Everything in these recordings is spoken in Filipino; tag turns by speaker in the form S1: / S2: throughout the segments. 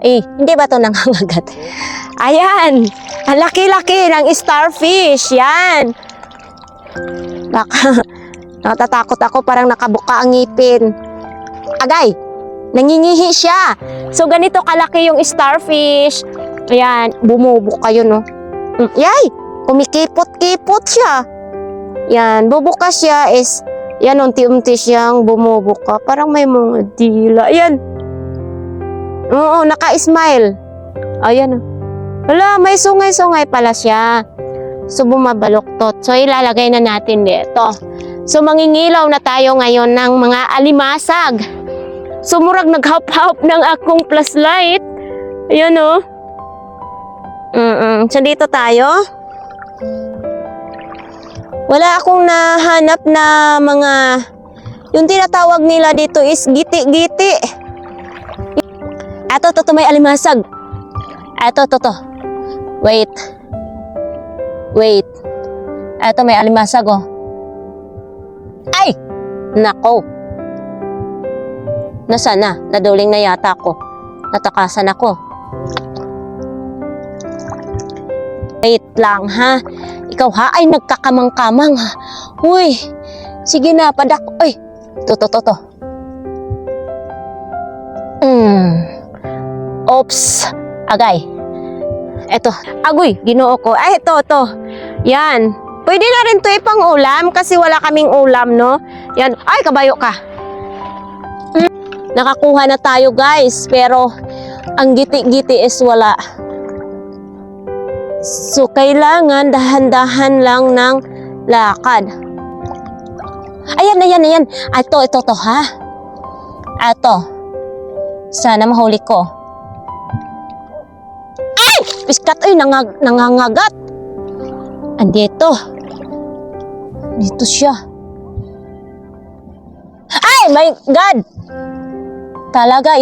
S1: Hindi ba ito nangangagat? Ayan, ang laki-laki ng starfish. Yan. Baka, natatakot ako, parang nakabuka ang ngipin. Agay, nangingihi siya. So, ganito kalaki yung starfish. Ayan, bumubuka yun, no? Yay, kumikipot-kipot siya. Yan, bubukas siya is, yan, unti-unti siyang bumubuka. Parang may mga dila. Ayan. Oo, naka-smile. Ayan. Wala, may sungay-sungay pala siya. So, bumabaluktot. So, ilalagay na natin dito. So, mangingilaw na tayo ngayon ng mga alimasag. So, murag naghap-hap ng akong flashlight. Ayan, oh. So, dito tayo. Wala akong nahanap na mga, yung tinatawag nila dito is giti-giti. Eto, may alimasag. Eto, Wait. Eto, may alimasag, oh. Ay! Nako. Nasaan na? Naduling na yata ako. Natakasan ako. Wait lang, ha? Ikaw, ha? Ay, nagkakamang-kamang, ha? Uy, sige na, padak. Uy, to. Oops, agay. Eto, agoy, ginoo ko. Ay, ito. Yan. Pwede na rin to ipang ulam kasi wala kaming ulam, no? Yan. Ay, kabayo ka. Nakakuha na tayo, guys. Pero, ang giti-giti is wala. So, kailangan dahan-dahan lang ng lakad. Ayan. Ito, ha? Ito. Sana mahuli ko. Ay! Piskat, ay, nangangagat. Andito. Dito siya. Ay, my God! Talaga,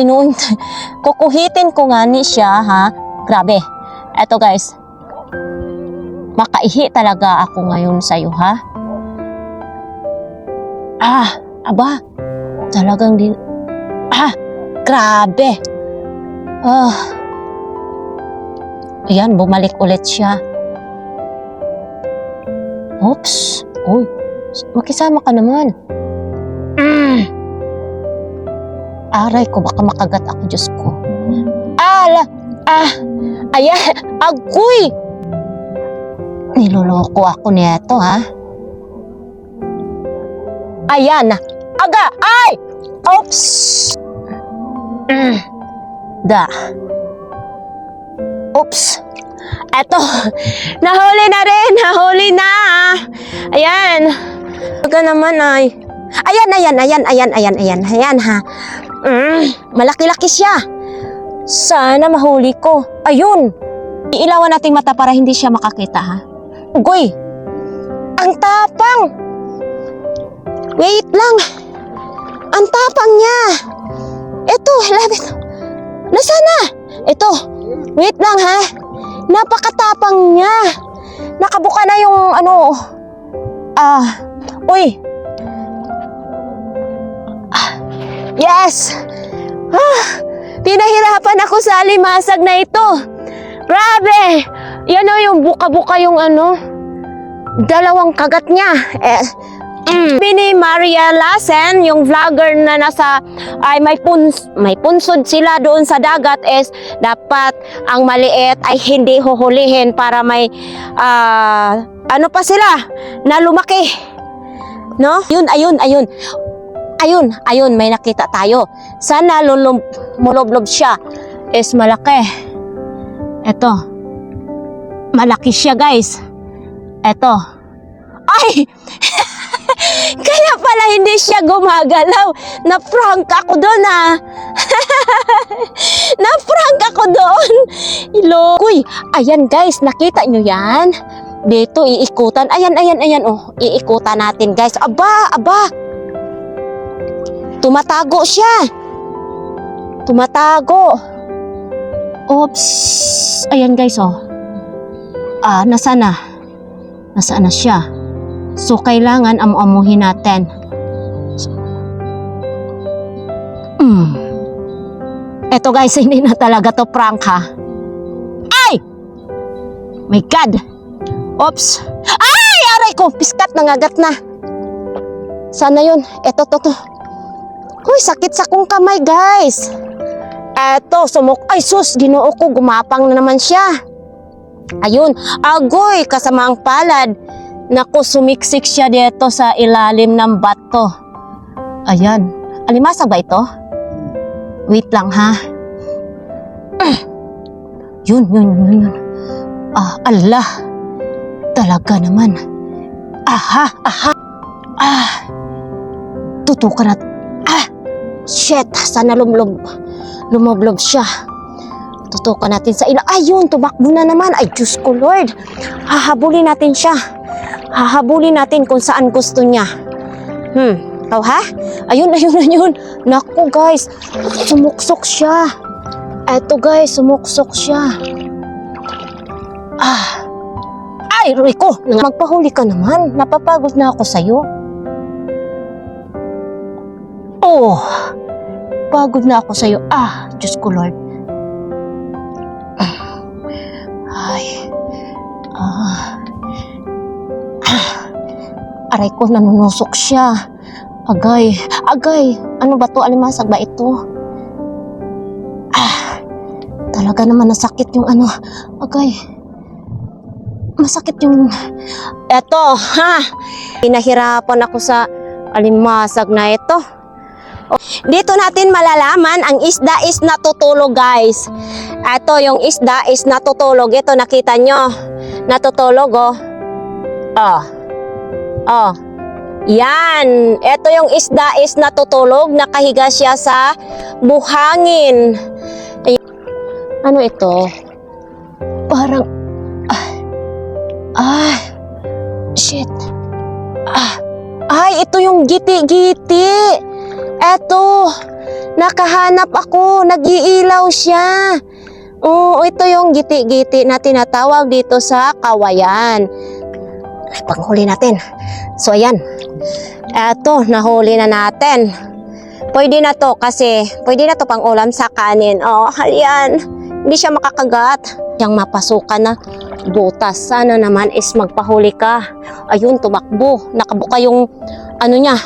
S1: kukuhitin ko nga ni siya, ha? Grabe. Eto, guys. Makaihi talaga ako ngayon sa'yo, ha? Aba. Talagang din. Grabe. Ayan, bumalik ulit siya. Oops. Uy, makisama ka naman. Aray ko, baka makagat ako, Diyos ko. Ayan, agoy. Niloloko ako nito, ha? Ayan na. Aga! Ay! Oops! Oops! Eto, nahuli na rin! Nahuli na! Ayan! Aga naman ay. Ayan, ha? Malaki-laki siya. Sana mahuli ko. Ayun! Iilawan nating mata para hindi siya makakita, ha? Ugoy! Ang tapang! Wait lang! Ang tapang niya! Ito, labit! Nasaan na? Ito! Wait lang, ha? Napakatapang niya! Nakabuka na yung uy! Yes! Pinahirapan ako sa alimasag na ito! Grabe! Yan o, yung buka-buka yung dalawang kagat niya. Ni Maria Lassen, yung vlogger na may punsod sila doon sa dagat is dapat ang maliit ay hindi huhulihin para may pa sila na lumaki. No? Ayun, may nakita tayo. Sana muloblob siya is malaki. Eto. Malaki siya, guys. Eto. Ay! Kaya pala hindi siya gumagalaw. Na-prank ako doon, ha? Na-prank ako doon. Uy, ayan, guys. Nakita nyo yan? Dito, iikutan. Ayan, oh. Iikutan natin, guys. Aba. Tumatago siya. Oops. Ayan, guys, oh. Nasaan na siya? So, kailangan amu-amuhin natin. Eto guys, hindi na talaga to prank ha. Ay! My God! Oops! Ay! Aray ko! Piskat, nangagat na. Sana yun. Eto, to. Uy, sakit sa kong kamay guys. Eto, ay sus, ginoo ko, gumapang na naman siya. Ayun, agoy, kasamaang palad. Naku, sumiksik siya dito sa ilalim ng bato. Ayan, alimasag ba ito? Wait lang ha. Yun. Allah. Talaga naman. Aha. Tutukan at. Shit, sana lumoblob siya. Tutukan natin sa ila. Ayun, tumakbo na naman. Ay, Diyos ko, Lord. Hahabulin natin siya. Hahabulin natin kung saan gusto niya. Oh, ha? Ayun. Naku, guys. Sumuksok siya. Eto, guys. Sumuksok siya. Ay, Rico. Magpahuli ka naman. Napapagod na ako sa'yo. Oh. Pagod na ako sa'yo. Diyos ko, Lord. Aray ko, nanunusok siya. Agay. Ano ba to? Alimasag ba ito? Talaga naman nasakit yung ano. Agay. Masakit yung... Eto, ha? Pinahirapan ako sa alimasag na ito. Dito natin malalaman ang isda is natutulog guys. Ito yung isda is natutulog. Ito nakita nyo. Natutulog oh. Yan. Ito yung isda is natutulog. Nakahiga siya sa buhangin. Ano ito? Parang shit. Ito yung giti-giti. Eto, nakahanap ako, nag-iilaw siya. Ito yung giti-giti na tinatawag dito sa kawayan. Ay, panghuli natin. So, ayan. Eto, nahuli na natin. Pwede na to kasi, pwede na to pang ulam sa kanin. Halyan. Hindi siya makakagat. Yang mapasukan na butas. Sana naman is magpahuli ka. Ayun, tumakbo. Nakabuka yung, niya,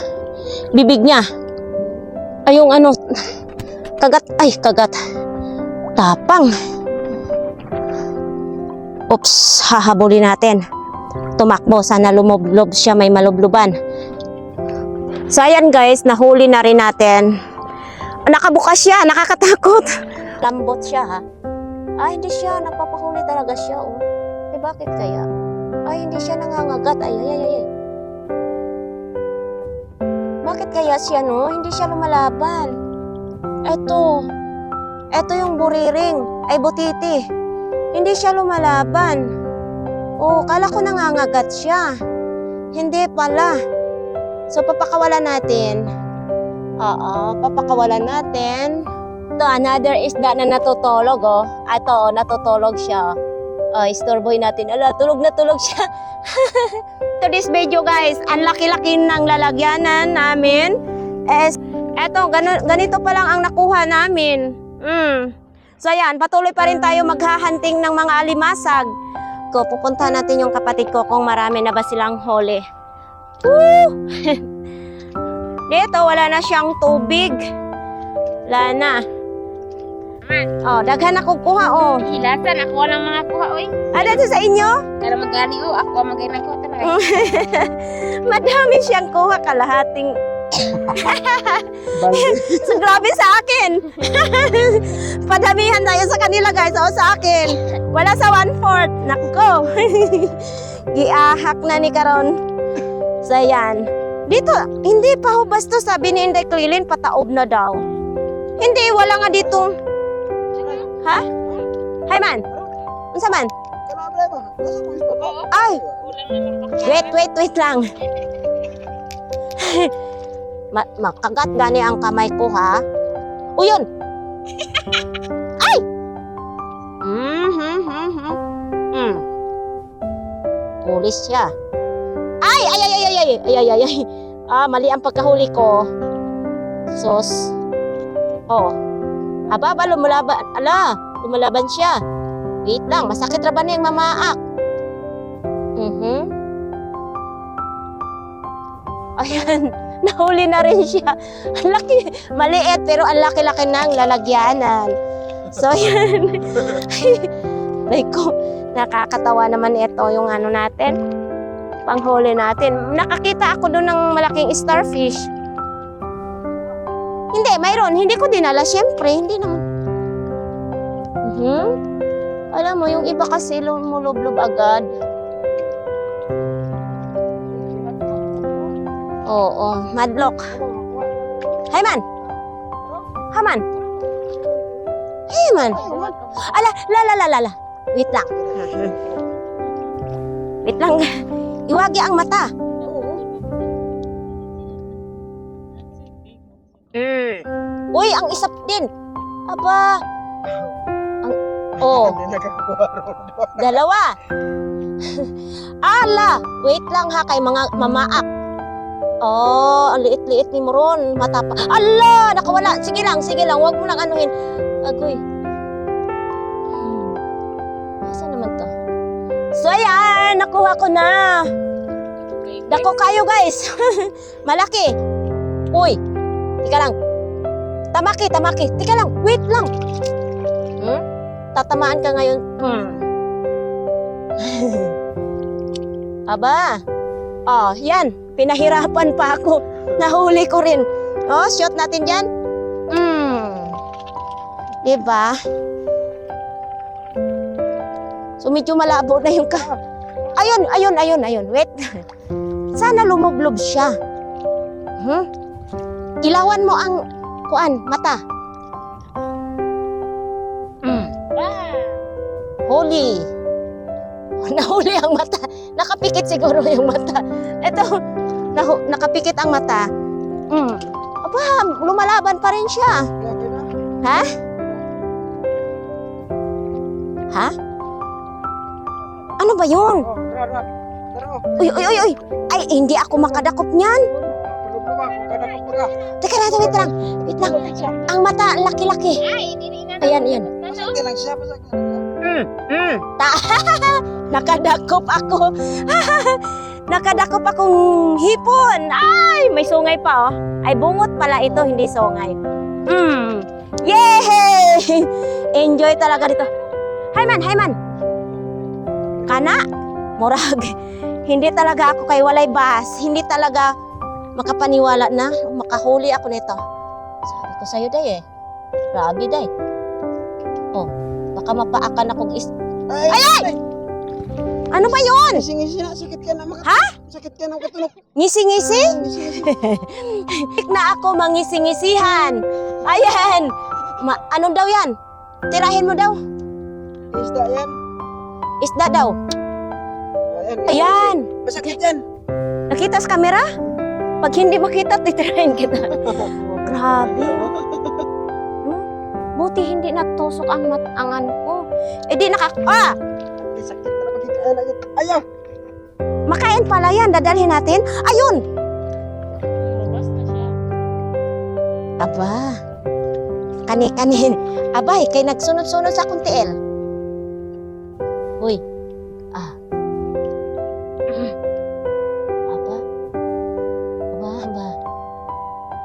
S1: bibig niya. Ay, yung kagat. Tapang. Oops, hahabulin natin. Tumakbo, sana lumoblob siya, may malubluban. So, ayan guys, nahuli na rin natin. Nakabukas siya, nakakatakot. Lambot siya ha. Hindi siya, napapahuli talaga siya bakit kaya? Hindi siya nangangagat. Ay. Bakit kaya siya hindi siya lumalaban? Eto yung buriring, ay butiti. Hindi siya lumalaban. Kala ko nangangagat siya. Hindi pala. So papakawalan natin. Papakawalan natin. Ito, another isda na natutulog Ito, natutulog siya. Istorboy natin. Tulog na tulog siya. To this video guys, ang laki-laki ng lalagyanan namin. Eto, ganito pa lang ang nakuha namin. So ayan, patuloy pa rin tayo maghahunting ng mga alimasag. Pupunta natin yung kapatid ko kung marami na ba silang huli. Dito, wala na siyang tubig. Wala na. Daghan ako kuha
S2: Hilasan ako lang mga kuha
S1: Dito sa inyo?
S2: Pero magani ako magay ko talaga.
S1: Madami siyang kuha, kalahating. So grabe sa akin. Padamihan tayo sa kanila guys. Sa akin. Wala sa 1/4. Nako. Giahak na ni karon. So yan. Dito, hindi pa hubas to, sabi ni Inday Klilin, pataob na daw. Hindi, wala nga dito. Ha? Hay man. Unsa man? Ay. Wait lang. Makagat gani ang kamay ko ha. Yun. Ay. Pulis siya. Ay. Mali ang pagkahuli ko. Sos. Aba, lumalaban. Ala, lumalaban siya. Wait lang, masakit ra ba na yung mamaak? Ayan, nahuli na rin siya. Ang laki, maliit, pero ang laki-laki ng lalagyanan. So, ayan. Like ko, nakakatawa naman ito yung ano natin, panghuli natin. Nakakita ako doon ng malaking starfish. Hindi, mayroon. Hindi ko dinala, syempre. Hindi naman. Alam mo, yung iba kasi lumulublob agad. Oo, madlock. Hey man! Haman! Hey man! Ala, la. Wait lang. Wait lang. Iwagi ang mata. Uy, ang isap din. Aba. Dalawa. Ala, wait lang ha kay mga mamaak. Oh, ang liit-liit ni Moron. Mata pa. Ala, nakawala. Sige lang. Huwag mo lang anuhin. Agoy. Asa naman to? So, ayan. Nakuha ko na. Dako kayo, guys. Malaki. Uy. Tika lang. Tamaki. Tika lang. Wait lang. Tatamaan ka ngayon. Aba. Oh, yan. Pinahirapan pa ako. Nahuli ko rin. Oh, shot natin yan. Diba? So, medyo malabo na yung Ayun. Wait. Sana lumublob siya. Ilawan mo ang mata. Huli. Nahuli ang mata. Nakapikit siguro yung mata. Ito, nakapikit ang mata. Aba, lumalaban pa rin siya. Ha? Ha? Ano ba yun? Uy. Ay, hindi ako makadakop niyan. Teka lang, wait lang. Ang mata, laki-laki. Ayan. Nakadakop ako. Nakadakop akong hipon. Ay, may sungay pa oh. Ay, bungot pala ito, hindi sungay. Yay! Enjoy talaga dito. Hay man. Kana? Murag. Hindi talaga ako kay walay bas. Hindi talaga makapaniwala na makahuli ako nito. Sabi ko sa'yo, day eh. Grabe, day. Oh, baka mapaakan akong Ay! Ano ba yun?
S3: Ngisi-ngisi na, sakit ka na.
S1: Ha?
S3: Sakit ka na katulog.
S1: Ngisi-ngisi? Na ako mangisi-ngisihan. Ayan. Ano daw yan? Tirahin mo daw.
S3: Isda yan.
S1: Isda daw. Ayan.
S3: Masakit yan.
S1: Nakita sa kamera? Pag hindi makita, titirahin kita. Grabe. Buti hindi natusok ang matangan ko. Eh di
S3: Sakit ka na magkikain agad. Ayaw.
S1: Makain pala yan. Dadalhin natin. Ayun!
S2: Labas na siya.
S1: Aba. Kani. Abay, kay nagsunod-sunod sa akong tiil. Uy. Aba.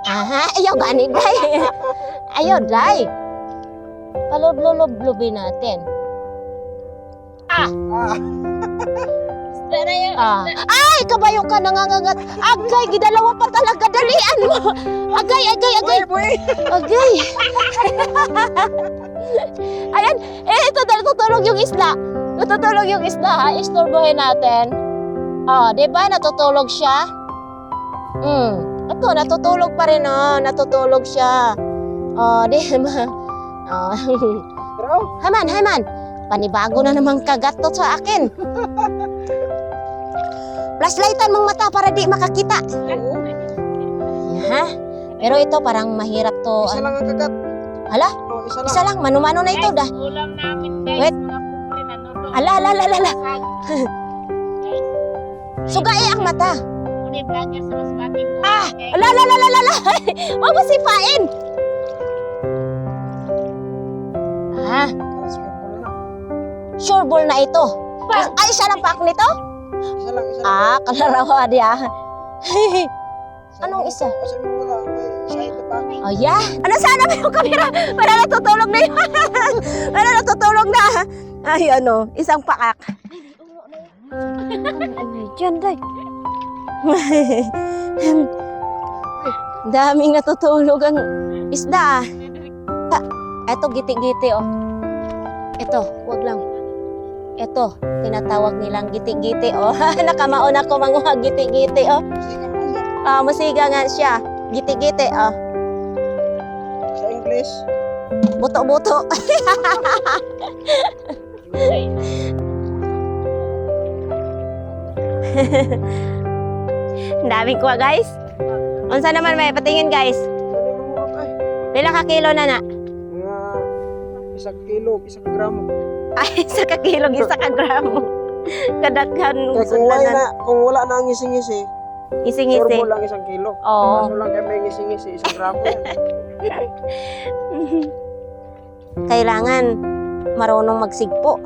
S1: Aha, ayaw gani, day. Ayaw, day. Palublo-lublubin natin.
S2: Isda na yun.
S1: Ay, kabayo ka nangangagat. Agay, gidalawa pa talaga. Dalian mo. Agay. Agay. Ayan. Ito natutulog yung isla. Ha? Istorbohin natin. Di ba? Natutulog siya. Ito, natutulog pa rin. Natutulog siya. Di ba? Haman. Panibago na namang kagat to sa akin. Flashlightan mong mata para di makakita. Ha? Pero ito parang mahirap to.
S3: Isa lang ang kagat.
S1: Hala? Isa lang. Mano-mano na ito.
S2: Ulam namin, guys.
S1: Wait.
S2: Mga kumple na nulo.
S1: Ala. Sugai ang mata.
S2: Uli vlogger sa masbating ko.
S1: Ala. Huwag mo sipain. picture ball na ito. Ay, siya lang pack nito?
S3: Isa lang, isa lang.
S1: Ah, kalarawa dia. Anong isa?
S3: Kasi mo wala, may isa ito pa.
S1: Oh, yeah. Ano sana ba yung camera? Wala natutulog na yun. Wala natutulog na. Ay, ano, isang paak. Diyan, day. Daming natutulog ang isda. Eto, giti-giti, oh. Eto, wag lang. Eto, tinatawag nilang giti-giti, oh. Nakamaon ako manguha giti-giti, oh. Musiga nga siya. Giti-giti, oh.
S3: Sa English.
S1: Buto-buto. Ang daming kuha, guys. Unsa naman may patingin, guys. Pila ka kilo na na?
S3: Mga isang kilo, isang gramo.
S1: Ay, isa ka kilo, isa ka gramo. Kadaghan
S3: Kaya kung wala na ang ngisi-ngisi,
S1: Ising-isi.
S3: turbo lang isang kilo.
S1: Oo.
S3: Kaso lang kayo may ngisi-ngisi, isang gramo yan.
S1: Kailangan marunong magsigpo.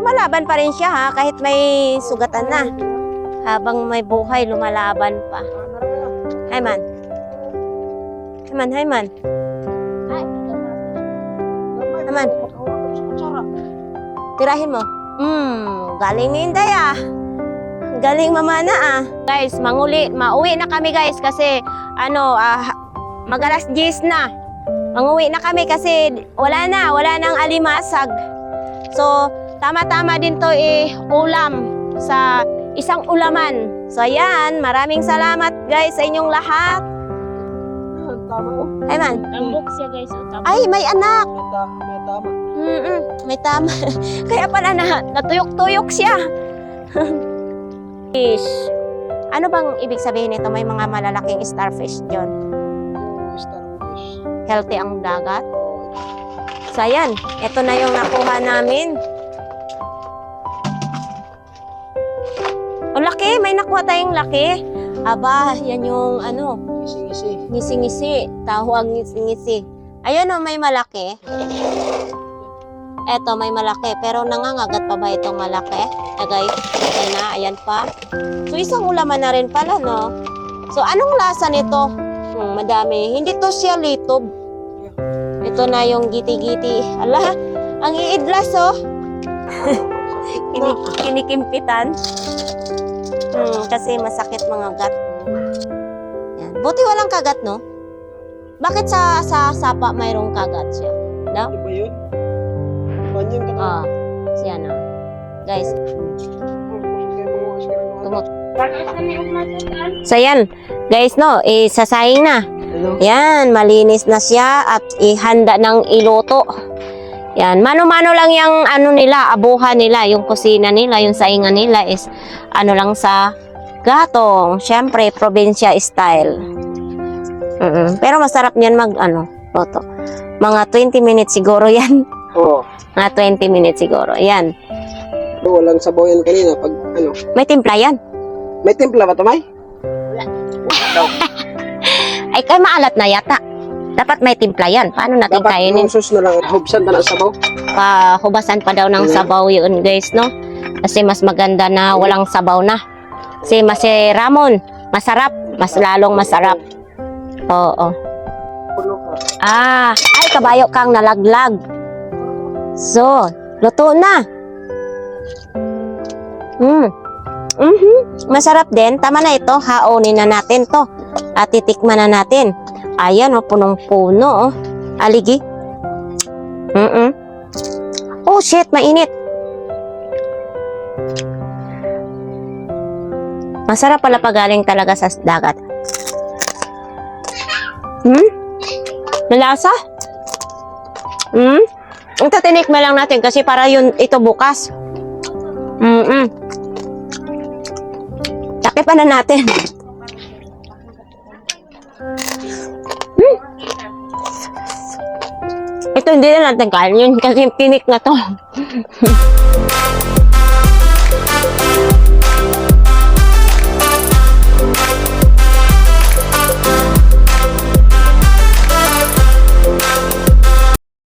S1: Lumalaban pa rin siya, ha, kahit may sugatan na. Habang may buhay, lumalaban pa. Hi, man. Hi, man. Hi, man. Naman. Tirahin mo. Galing ni Inday, ah. Galing mamana, ah. Guys, mauwi na kami, guys, kasi mag-alas 10 na. Manguwi na kami kasi wala nang alimasag. So, tama-tama din to ulam sa isang ulaman. So, ayan, maraming salamat, guys, sa inyong lahat.
S3: Tama ko.
S1: Ay, man.
S2: Tambok siya guys. O, tambok.
S1: Ay, may anak.
S3: May tama.
S1: May tama. Kaya pala natuyok-tuyok siya. Fish. Ano bang ibig sabihin nito? May mga malalaking starfish dyan.
S3: Yung starfish.
S1: Healthy ang dagat. So, ayan. Ito na yung nakuha namin. O, laki. May nakuha tayong laki. Aba, yan yung
S3: Ngisi-ngisi.
S1: ngisi-ngisi. Tawag ngisi-ngisi. Ayun o, may malaki. Eto, may malaki. Pero nangangagat pa ba itong malaki? Agay. Ayan na, ayan pa. So, isang ulaman na rin pala, no? So, anong lasa nito? Madami. Hindi to siya litob. Ito na yung giti-giti. Ala, ang iidlas, oh. Kinikimpitan. Kasi masakit mga gat. Yan. Buti walang kagat, no? Bakit sa sapa mayroong kagat siya? No?
S3: Di ba yun? Banyan ka na.
S1: Siya na. Guys, tumot. So, yan. Guys, no, sasaying na.
S3: Hello?
S1: Yan, malinis na siya at ihanda ng iluto. Yan, mano-mano lang yung nila, abuhan nila, yung kusina nila, yung saingan nila is lang sa gatong. Syempre, probinsya style. Pero masarap niyan luto. Mga 20 minutes siguro yan.
S3: Oo.
S1: Mga 20 minutes siguro. Yan.
S3: Walang sabaw yan kanina pag
S1: May timpla yan.
S3: May timpla ba ito, May?
S1: Ay, kay maalat na yata. Dapat may timpla yan. Paano natin
S3: Dapat
S1: kainin?
S3: yung sus na lang. Hubsan na ng sabaw.
S1: Pahubasan pa daw ng sabaw yun, guys, no? Kasi mas maganda na walang sabaw na. Kasi mas ramon, masarap. Mas lalong masarap. Oo.
S3: Puno ka.
S1: Ay, kabayo kang nalaglag. So, luto na. Masarap din. Tama na ito. Haonin na natin to. At titikman na natin. Ayan, punong-puno. Aligi. Oh, shit. Mainit. Masarap pala pagaling talaga sa dagat. Malasa? Ito tinikman lang natin kasi para ito bukas. Takipan na natin. Ito hindi na natin kain yun kasi tinik na to.